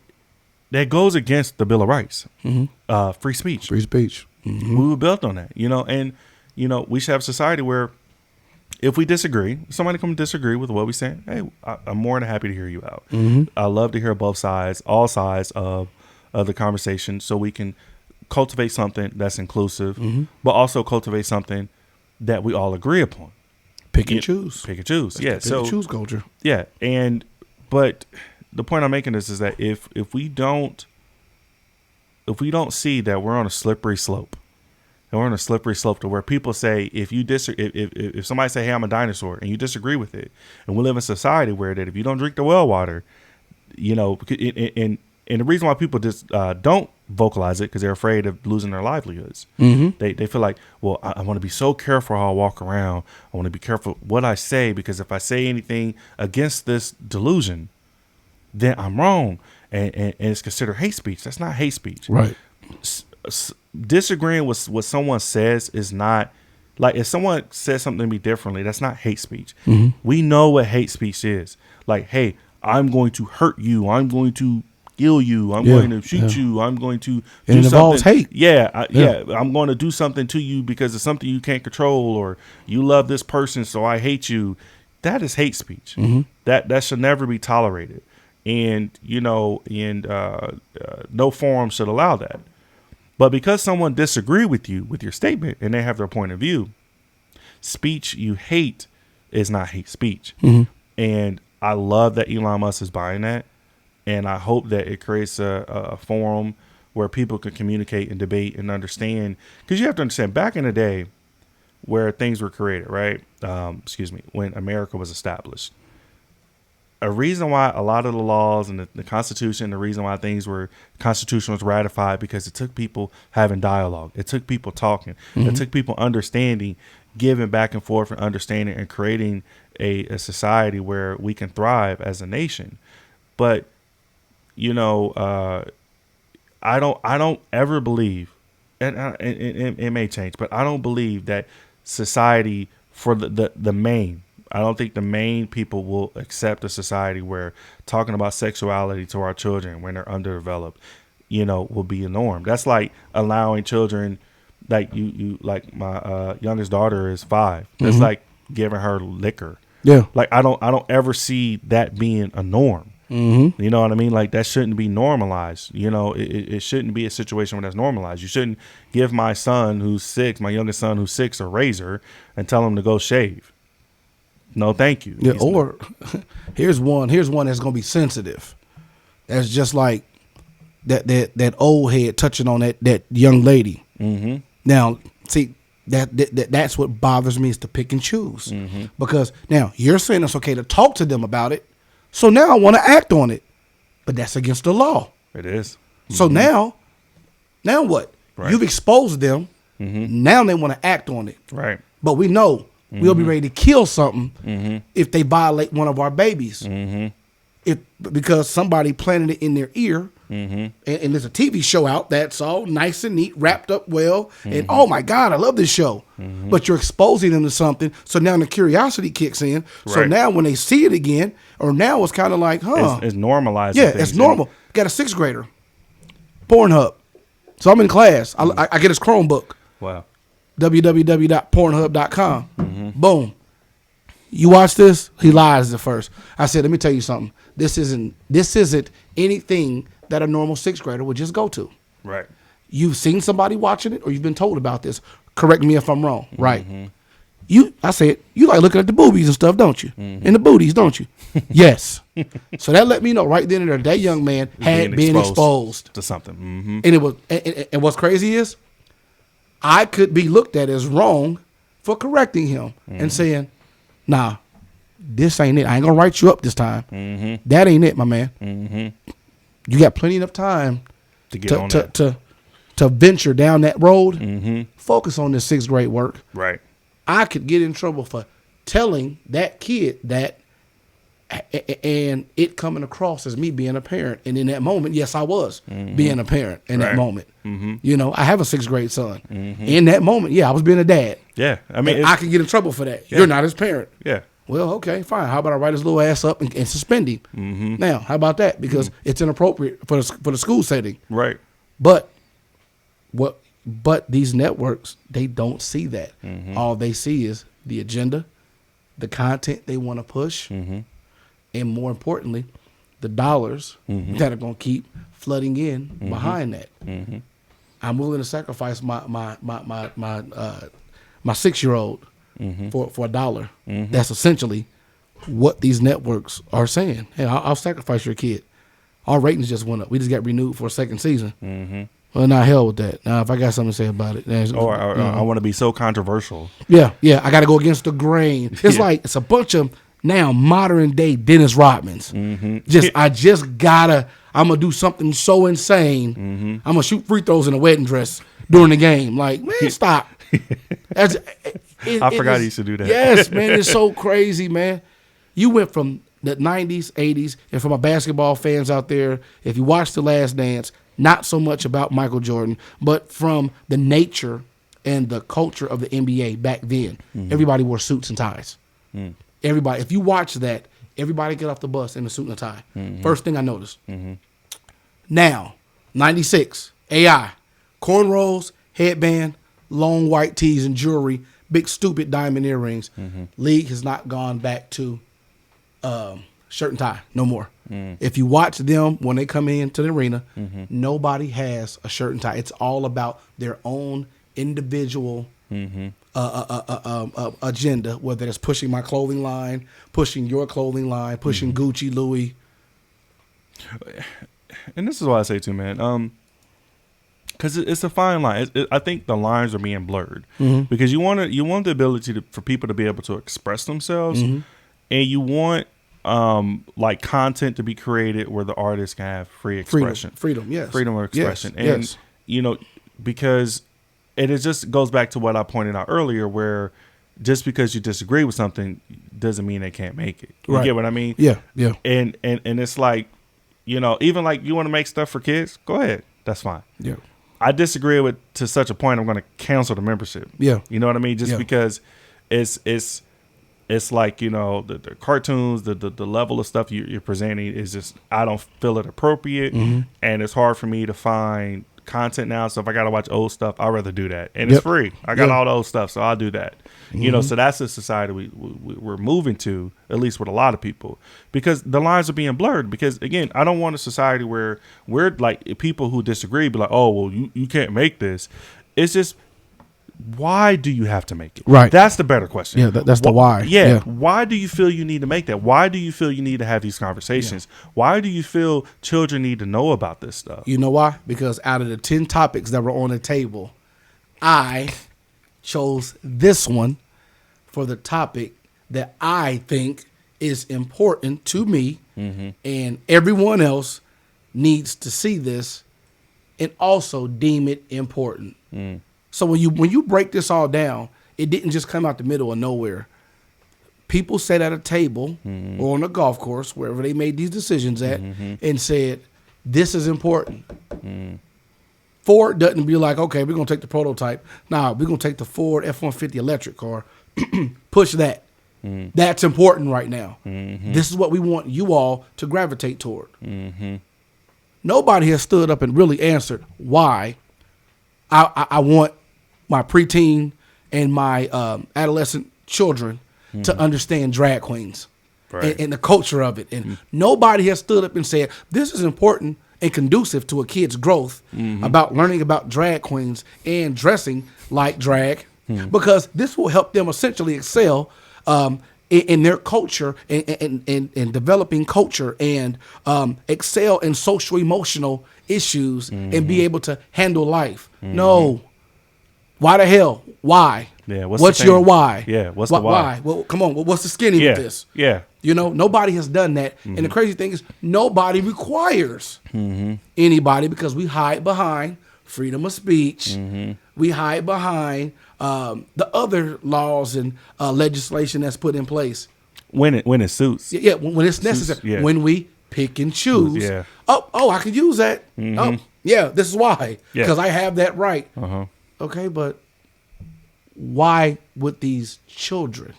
that goes against the Bill of Rights, free speech. Free speech. We were built on that, and we should have a society where, if we disagree, somebody come disagree with what we say, hey, I'm more than happy to hear you out. I love to hear both sides, all sides of the conversation, so we can cultivate something that's inclusive, but also cultivate something that we all agree upon. Pick and choose. Pick and choose. That's the pick and choose culture. Yeah, but the point I'm making is that if we don't see that we're on a slippery slope. And we're on a slippery slope to where people say, if somebody say, hey, I'm a dinosaur, and you disagree with it, and we live in a society where that if you don't drink the well water, and the reason why people just don't vocalize it because they're afraid of losing their livelihoods. They feel like, well, I want to be so careful how I walk around. I want to be careful what I say, because if I say anything against this delusion, then I'm wrong, and it's considered hate speech. That's not hate speech. Right. Disagreeing with what someone says is not, like, if someone says something to me differently, that's not hate speech. We know what hate speech is. Like, hey, I'm going to hurt you. I'm going to kill you. I'm going to shoot you. I'm going to and do it involves something. hate. Yeah. I'm going to do something to you because it's something you can't control, or you love this person, so I hate you. That is hate speech. That should never be tolerated. And, no forum should allow that. But because someone disagree with you, with your statement, and they have their point of view, speech you hate is not hate speech. And I love that Elon Musk is buying that. And I hope that it creates a forum where people can communicate and debate and understand. Because you have to understand, back in the day where things were created, right? When America was established. A reason why a lot of the laws and the Constitution, the reason why the Constitution was ratified, because it took people having dialogue. It took people talking. It took people understanding, giving back and forth and understanding, and creating a society where we can thrive as a nation. But, I don't ever believe, and it may change, but I don't believe that society for the main, I don't think the main people will accept a society where talking about sexuality to our children when they're underdeveloped, will be a norm. That's like allowing children, like like my youngest daughter is 5. It's like giving her liquor. Yeah. Like I don't ever see that being a norm. You know what I mean? Like that shouldn't be normalized. It shouldn't be a situation where that's normalized. You shouldn't give my youngest son who's 6, a razor and tell him to go shave. No, thank you. Yeah, or here's one that's gonna be sensitive. That's just like that old head touching on that young lady. Now, see, that's what bothers me, is to pick and choose. Because now you're saying it's okay to talk to them about it, so now I want to act on it, but that's against the law. It is. So now what? Right. You've exposed them. Now they want to act on it. Right. But we know we'll be ready to kill something if they violate one of our babies. Because somebody planted it in their ear, and there's a TV show out that's all nice and neat, wrapped up well, and oh my God, I love this show. But you're exposing them to something, so now the curiosity kicks in. So now when they see it again, or now it's kind of like, it's normalized. Yeah, it's normal. Got a 6th grader, Pornhub. So I'm in class. I get his Chromebook. Wow. www.pornhub.com. Boom. You watch this? He lies at first. I said, let me tell you something. This isn't anything that a normal 6th grader would just go to. Right. You've seen somebody watching it, or you've been told about this. Correct me if I'm wrong. Right. I said, you like looking at the boobies and stuff, don't you? And the booties, don't you? Yes. So that let me know right then and there that young man had been exposed to something. And it was, and what's crazy is, I could be looked at as wrong for correcting him and saying, nah, this ain't it. I ain't gonna write you up this time. That ain't it, my man. You got plenty of time to get on that. to venture down that road. Focus on this 6th grade work. Right. I could get in trouble for telling that kid that, and it coming across as me being a parent. And in that moment, yes, I was being a parent in that moment. I have a 6th grade son. In that moment, I was being a dad. Yeah. I mean, I could get in trouble for that. You're not his parent. Yeah. Well, okay, fine. How about I write his little ass up and suspend him? Now, how about that? Because it's inappropriate for the school setting. Right. But these networks, they don't see that. All they see is the agenda, the content they want to push, and more importantly, the dollars that are going to keep flooding in behind that. I'm willing to sacrifice my 6-year-old for $1. That's essentially what these networks are saying. Hey, I'll sacrifice your kid. Our ratings just went up. We just got renewed for a 2nd season. Well, now hell with that. Now, if I got something to say about it, I want to be so controversial. Yeah, I got to go against the grain. It's like it's a bunch of now modern day Dennis Rodmans. I'm gonna do something so insane. I'm gonna shoot free throws in a wedding dress during the game. Like, man, stop. I forgot he used to do that. Yes, man, it's so crazy, man. You went from the 90s, 80s, and for my basketball fans out there, if you watch The Last Dance, not so much about Michael Jordan, but from the nature and the culture of the NBA back then. Everybody wore suits and ties. Everybody, if you watch that, everybody get off the bus in a suit and a tie. First thing I noticed. Now, 96, AI, cornrows, headband, long white tees and jewelry, big stupid diamond earrings. League has not gone back to shirt and tie no more. If you watch them when they come into the arena, nobody has a shirt and tie. It's all about their own individual agenda, whether it's pushing my clothing line, pushing your clothing line, pushing Gucci, Louis. And this is why I say too, man. Because it's a fine line. I think the lines are being blurred because you want the ability for people to be able to express themselves, and you want like content to be created where the artist can have free expression, freedom of expression, yes. and because it just goes back to what I pointed out earlier, where just because you disagree with something doesn't mean they can't make it. You get what I mean? Yeah. And it's like, even like you want to make stuff for kids, go ahead, that's fine. Yeah. I disagree with to such a point I'm going to cancel the membership. Yeah. You know what I mean? Just because it's like, the cartoons, the level of stuff you're presenting is just, I don't feel it appropriate. And it's hard for me to find content now. So if I got to watch old stuff, I'd rather do that. And it's free. I got all the old stuff, so I'll do that. So that's the society we're moving to, at least with a lot of people, because the lines are being blurred. Because again, I don't want a society where we're like people who disagree be like, oh, well, you can't make this. It's just, why do you have to make it? Right. That's the better question. Yeah, that's the why. Yeah. Why do you feel you need to make that? Why do you feel you need to have these conversations? Why do you feel children need to know about this stuff? You know why? Because out of the 10 topics that were on the table, I chose this one for the topic that I think is important to me, and everyone else needs to see this and also deem it important. So when you break this all down, it didn't just come out the middle of nowhere. People sat at a table or on a golf course, wherever they made these decisions at, and said, this is important. Ford doesn't be like, okay, we're going to take the prototype. Nah, we're going to take the Ford F-150 electric car, push that. That's important right now. This is what we want you all to gravitate toward. Nobody has stood up and really answered why I want my preteen and my adolescent children to understand drag queens and the culture of it. And nobody has stood up and said, this is important and conducive to a kid's growth about learning about drag queens and dressing like drag, because this will help them essentially excel in their culture and developing culture and excel in social emotional issues and be able to handle life. No. Why the hell? Why? Yeah. What's your why? Yeah. What's the why? Well, come on. What's the skinny with this? Yeah. Nobody has done that. And the crazy thing is nobody requires anybody, because we hide behind freedom of speech. We hide behind the other laws and legislation that's put in place. When it suits. Yeah, when it's necessary. Yeah. When we pick and choose. Yeah. Oh, I can use that. Oh, yeah, this is why. Because I have that right. Okay, but why with these children?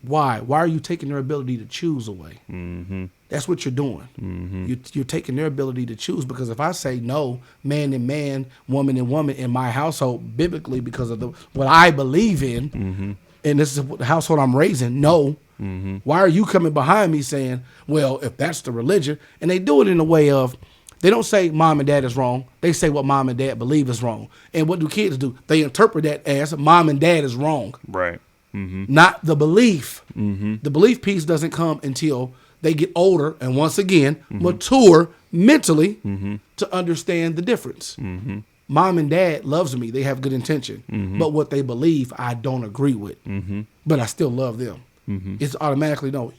Why? Why are you taking their ability to choose away? That's what you're doing. You're taking their ability to choose, because if I say no, man and man, woman and woman in my household, biblically, because of what I believe in, and this is the household I'm raising, no. Why are you coming behind me saying, well, if that's the religion? And they do it in a way of, they don't say mom and dad is wrong. They say what mom and dad believe is wrong. And what do kids do? They interpret that as mom and dad is wrong. Right. Not the belief. The belief piece doesn't come until they get older and, once again, mature mentally to understand the difference. Mom and dad loves me. They have good intention. But what they believe, I don't agree with. But I still love them. It's automatically, no,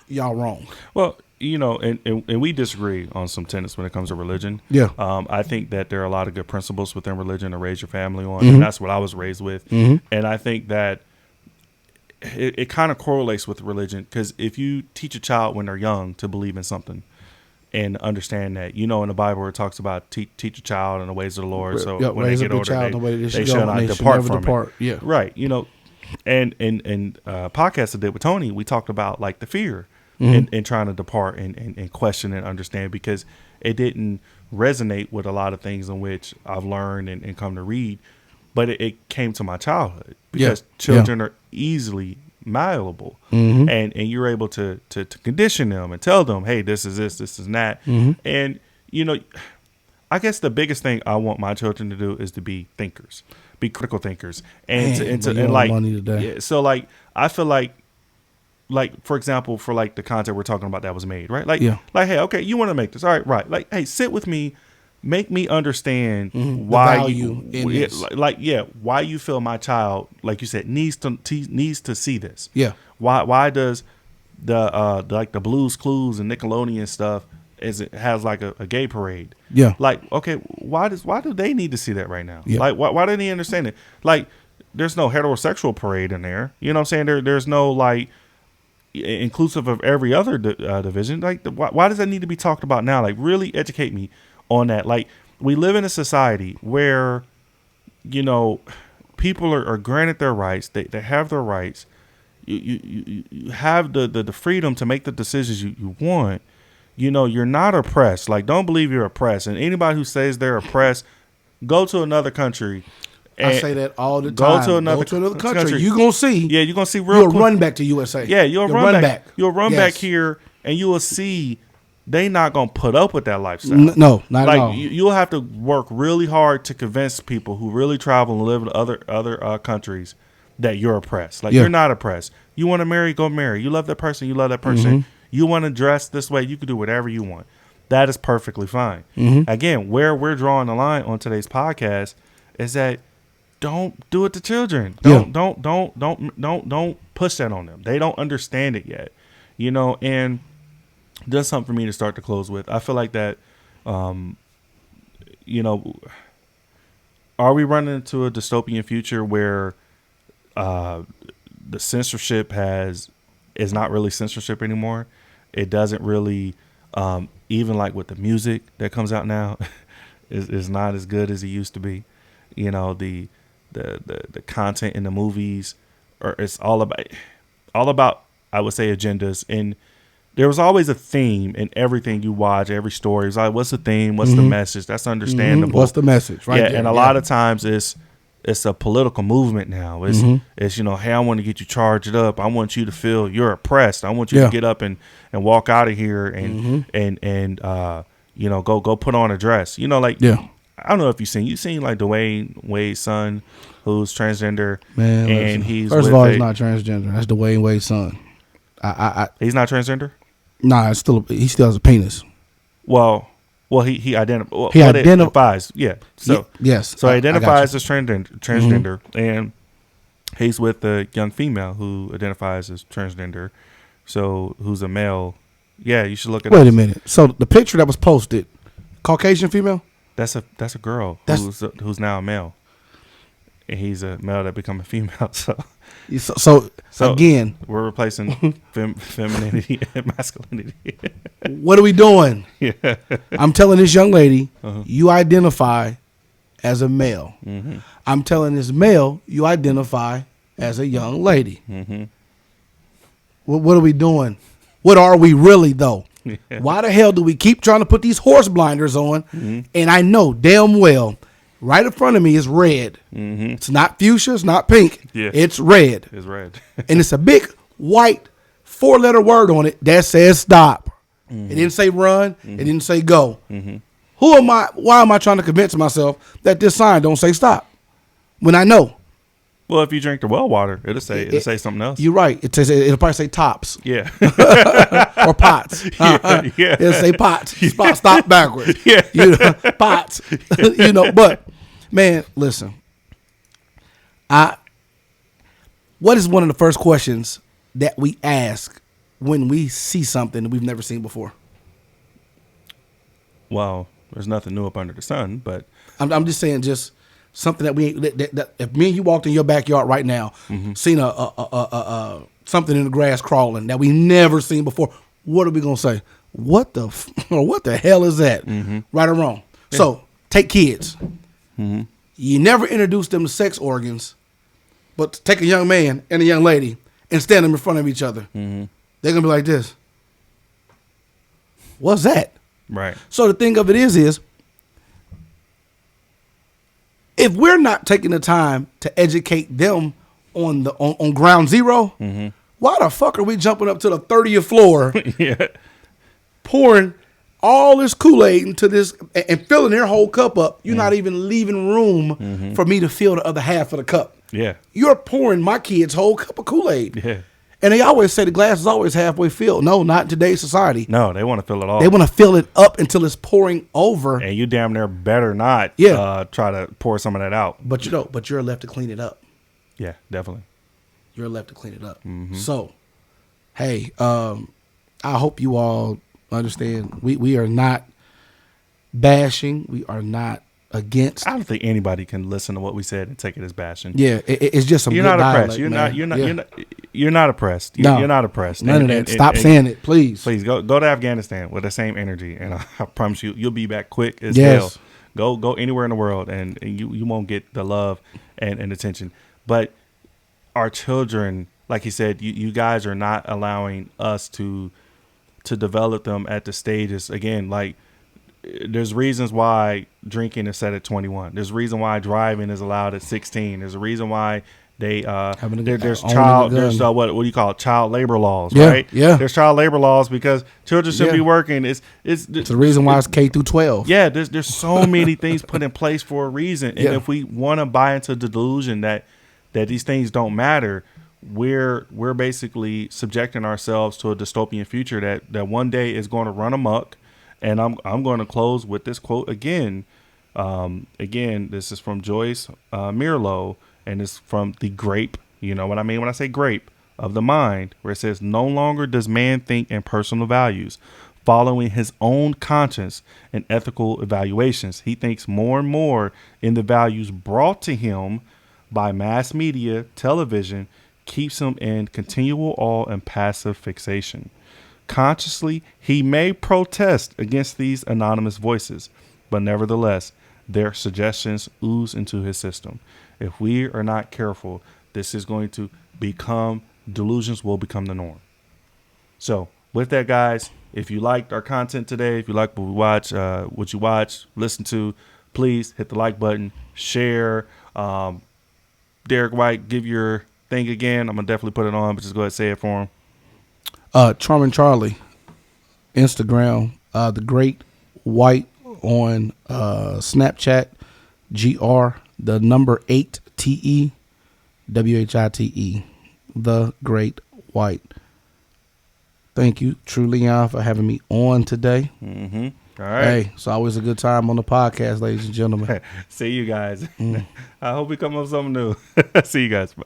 y'all wrong. Well, and we disagree on some tenets when it comes to religion. Yeah. I think that there are a lot of good principles within religion to raise your family on. And that's what I was raised with. And I think that it kind of correlates with religion, because if you teach a child when they're young to believe in something and understand that, in the Bible it talks about teach a child in the ways of the Lord. So when they get older, they shall not depart from it. Yeah. Right. And podcast I did with Tony, we talked about like the fear and trying to depart and question and understand, because it didn't resonate with a lot of things in which I've learned and come to read. But it came to my childhood, because children are easily malleable, and you're able to condition them and tell them, hey, this is this is that. And, you know, I guess the biggest thing I want my children to do is to be thinkers, be critical thinkers. And, so like, I feel like, for example, for like the content we're talking about that was made, right? Like, hey, okay, you want to make this. All right. Like, hey, sit with me. Make me understand why why you feel my child, like you said, needs to see this. Yeah. Why does the like the Blues Clues and Nickelodeon stuff has like a gay parade? Yeah. Like, okay, why do they need to see that right now? Yeah. Like, why do they understand it? Like, there's no heterosexual parade in there. You know what I'm saying? There's no like inclusive of every other division. Like, why does that need to be talked about now? Like, really educate me on that. Like, we live in a society where, you know, people are granted their rights. They have their rights. You have the freedom to make the decisions you want. You know, you're not oppressed. Like, don't believe you're oppressed. And anybody who says they're oppressed, go to another country. I say that all the time. Go to another country. You're going to see. Yeah, you're going to see you'll run back to USA. Yeah, you'll run back. You'll run back here, and you will see they not going to put up with that lifestyle. No, not at all. You'll have to work really hard to convince people who really travel and live in other countries that you're oppressed. Like, you're not oppressed. You want to marry, go marry. You love that person, you love that person. You want to dress this way, you can do whatever you want. That is perfectly fine. Again, where we're drawing the line on today's podcast is that don't do it to children. Don't push that on them. They don't understand it yet. You know, and that's something for me to start to close with. I feel like that, you know, are we running into a dystopian future where the censorship is not really censorship anymore? It doesn't really, even like with the music that comes out now, is not as good as it used to be. You know, the content in the movies, or it's all about, I would say, agendas. And there was always a theme in everything you watch, every story. It's like, what's the theme? What's the message? That's understandable. What's the message? Right. Yeah, and a lot of times it's a political movement now. It's you know, hey, I want to get you charged up. I want you to feel you're oppressed. I want you to get up and walk out of here and you know, go put on a dress. You know, like, I don't know if you've seen like Dwayne Wade's son, who's transgender. Man, and he's first of all, he's not transgender. That's Dwayne Wade's son. He's not transgender? Nah, he still has a penis. Well, he identifies. Yeah. So yes. So he identifies as transgender, and he's with a young female who identifies as transgender. So who's a male? Yeah, you should look at. Wait a minute. So the picture that was posted, Caucasian female? That's a girl who's now a male, and he's a male that become a female. So again, we're replacing femininity and masculinity. What are we doing? Yeah. I'm telling this young lady, you identify as a male. I'm telling this male, you identify as a young lady. What are we doing? What are we really, though? Yeah. Why the hell do we keep trying to put these horse blinders on? And I know damn well right in front of me is red. It's not fuchsia. It's not pink. Yeah. It's red. It's red. And it's a big white 4-letter word on it that says stop. It didn't say run. It didn't say go. Who am I? Why am I trying to convince myself that this sign don't say stop when I know? Well, if you drink the well water, it'll say something else. You're right. It'll probably say tops. Yeah. Or pots. Yeah. It'll say pots. Stop backwards. Yeah. You know, pots. You know, but man, listen. What is one of the first questions that we ask when we see something that we've never seen before? Well, there's nothing new up under the sun, but I'm just saying, just something that that if me and you walked in your backyard right now, seen a something in the grass crawling that we never seen before, what are we gonna say? What the hell is that? Right or wrong? Yeah. So take kids. You never introduce them to sex organs, but take a young man and a young lady and stand them in front of each other. They're gonna be like this. What's that? Right. So the thing of it is if we're not taking the time to educate them on ground zero, why the fuck are we jumping up to the 30th floor, Yeah. pouring all this Kool-Aid into this and filling their whole cup up? You're not even leaving room for me to fill the other half of the cup. Yeah. You're pouring my kid's whole cup of Kool-Aid. Yeah. And they always say the glass is always halfway filled. No, not in today's society. No, they want to fill it all. They want to fill it up until it's pouring over. And you damn near better not try to pour some of that out. But you're left to clean it up. Yeah, definitely. You're left to clean it up. So, hey, I hope you all understand. We are not bashing. We are not against. I don't think anybody can listen to what we said and take it as bashing. Yeah, it's just some. You're good not dialect, oppressed. You're man. not. You're not. Yeah. You're not oppressed. No. You're not oppressed. None of that. Stop saying it, please. Please go to Afghanistan with the same energy, and I promise you'll be back quick as Yes. hell. Go anywhere in the world, and you won't get the love and attention. But our children, like he said, you guys are not allowing us to develop them at the stages. Again, like there's reasons why drinking is set at 21. There's a reason why driving is allowed at 16. There's a reason why there's owning there's a what do you call it, child labor laws, Yeah, right? yeah. There's child labor laws because children should Yeah. be working. It's the reason why it's K through 12. yeah, there's so many things put in place for a reason. And Yeah. if we want to buy into the delusion that these things don't matter, we're basically subjecting ourselves to a dystopian future that one day is going to run amok. And I'm going to close with this quote again. Again, this is from Joist, Meerloo, and it's from the grape. You know what I mean when I say grape of the mind, where it says, "No longer does man think in personal values, following his own conscience and ethical evaluations. He thinks more and more in the values brought to him by mass media, television, keeps him in continual awe and passive fixation. Consciously, he may protest against these anonymous voices, but nevertheless, their suggestions ooze into his system. If we are not careful, this is going to become, delusions will become the norm." So with that, guys, if you liked our content today, if you like what we watch, what you watch, listen to, please hit the like button, share. Derek White, give your thing again. I'm going to definitely put it on, but just go ahead and say it for him. Charming Charlie, Instagram, the Great White on Snapchat, GR8TE, WHITE, the Great White. Thank you, True Leon, for having me on today. Mm-hmm. All right. Hey, it's always a good time on the podcast, ladies and gentlemen. See you guys. I hope we come up with something new. See you guys. Bye.